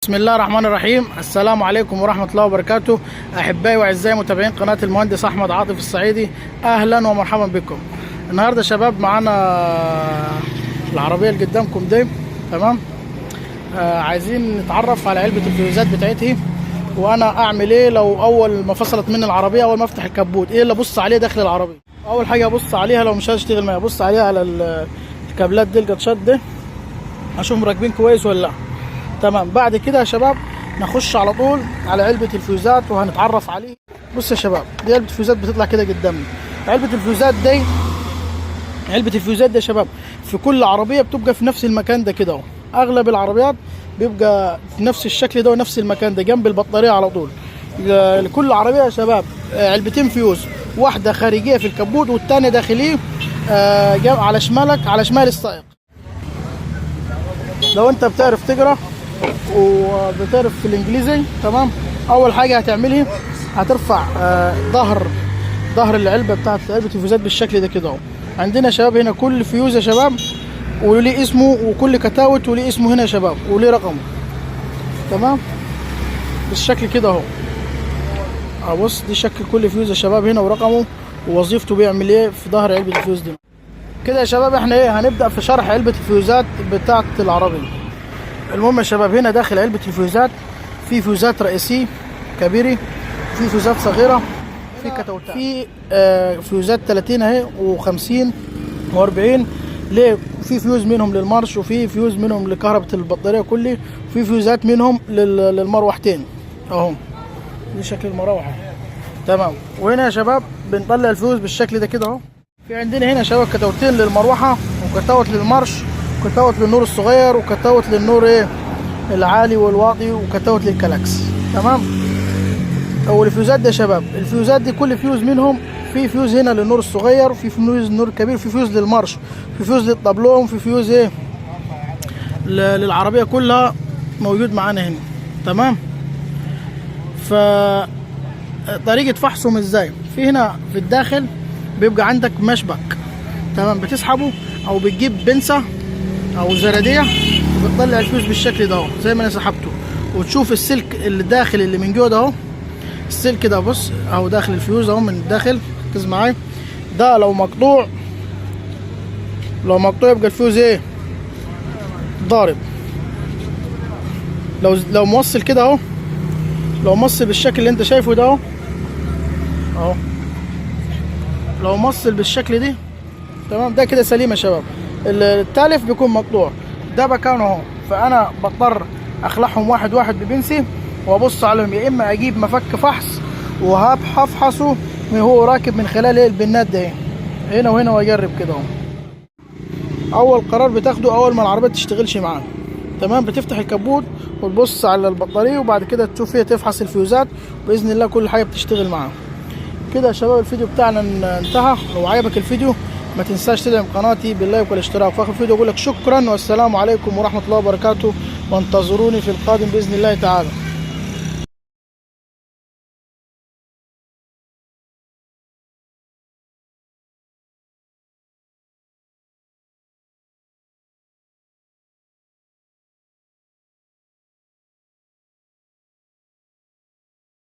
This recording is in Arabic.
بسم الله الرحمن الرحيم. السلام عليكم ورحمة الله وبركاته. أحبائي وأعزائي متابعين قناة المهندس أحمد عاطف الصعيدي، أهلا ومرحبا بكم. النهاردة شباب معانا العربية اللي قدامكم دي، تمام. عايزين نتعرف على علبة الفيوزات بتاعتها، وأنا أعمل إيه لو أول ما فصلت من العربية، أول ما أفتح الكبوت إيه اللي أبص عليه داخل العربية. أول حاجة أبص عليها لو مش هشتغل معايا، أبص عليها على الكابلات دي، القطشات دي، أشوفهم راكبين كويس ولا لأ. تمام. بعد كده يا شباب نخش على طول على علبة الفيوزات وهنتعرف عليه. بص يا شباب، دي علبة الفيوزات بتطلع كده قدامنا. علبة الفيوزات دي يا شباب في كل عربية بتبقى في نفس المكان ده كده اهو. اغلب العربيات بيبقى في نفس الشكل ده ونفس المكان ده جنب البطارية على طول. لكل عربية يا شباب علبتين فيوز، واحدة خارجية في الكبوت والتانية داخلية على شمالك، على شمال السائق. لو انت بتعرف تقرا وبتعرف في الانجليزي، تمام، اول حاجه هتعملها هترفع ظهر العلبه بتاعت علبه الفيوزات بالشكل ده كده اهو. عندنا يا شباب هنا كل فيوز يا شباب وليه اسمه، وكل كتاوت وليه اسمه هنا يا شباب وليه رقمه، تمام، بالشكل كده اهو. بص دي شكل كل فيوز يا شباب هنا ورقمه ووظيفته بيعمل ايه في ظهر علبه الفيوز دي كده يا شباب. احنا ايه هنبدا في شرح علبه الفيوزات بتاعت العربيه. المهم يا شباب هنا داخل علبه الفيوزات في فيوزات رئيسيه كبيره، في فيوزات صغيره، في كتاوتات، في فيوزات 30 اهي و50 و40 ليه. في فيوز منهم للمارش، وفي فيوز منهم لكهرباء البطاريه كله، وفي فيوزات منهم للمروحتين اهو. دي شكل المروحه، تمام. وهنا يا شباب بنطلع الفيوز بالشكل ده كده اهو. في عندنا هنا يا شباب كتاوتين للمروحه، وكتاوت للمارش، وكتاوت للنور الصغير، وكتاوت للنور ايه العالي والواطي، وكتاوت للكلاكس، تمام. والفيوزات دي يا شباب، الفيوزات دي كل فيوز منهم في فيوز هنا للنور الصغير، وفي فيوز للنور الكبير، في فيوز للمارش، في فيوز للطابلون، في فيوز ايه للعربيه كلها موجود معانا هنا، تمام. ف طريقه فحصهم ازاي؟ في هنا في الداخل بيبقى عندك مشبك، تمام، بتسحبه او بتجيب بنسه او زراديه وبتطلع الفيوز بالشكل ده اهو زي ما انا سحبته، وتشوف السلك اللي داخل اللي من جوه ده اهو. السلك ده بص اهو داخل الفيوز اهو من الداخل، ركز معايا. ده لو مقطوع يبقى الفيوز ايه ضارب. لو موصل كده اهو، لو موصل بالشكل اللي انت شايفه ده اهو، لو موصل بالشكل دي، تمام، ده كده سليم يا شباب. التالف بيكون مقطوع، ده مكانه اهو. فانا بضطر اخلعهم واحد واحد ببنسي وابص عليهم، يا اما اجيب مفك فحص وهفحصه وهو راكب من خلال ايه البنات ده هنا وهنا، واجرب كده اهو. اول قرار بتاخده اول ما العربيه تشتغلش معاه، تمام، بتفتح الكبوت وتبص على البطاريه، وبعد كده تشوف فيها تفحص الفيوزات، باذن الله كل حاجه بتشتغل معاه كده يا شباب. الفيديو بتاعنا انتهى. لو عجبك الفيديو ما تنساش تدعم قناتي باللايك والاشتراك. في اخر الفيديو اقول لك شكرا والسلام عليكم ورحمه الله وبركاته، وانتظروني في القادم باذن الله تعالى.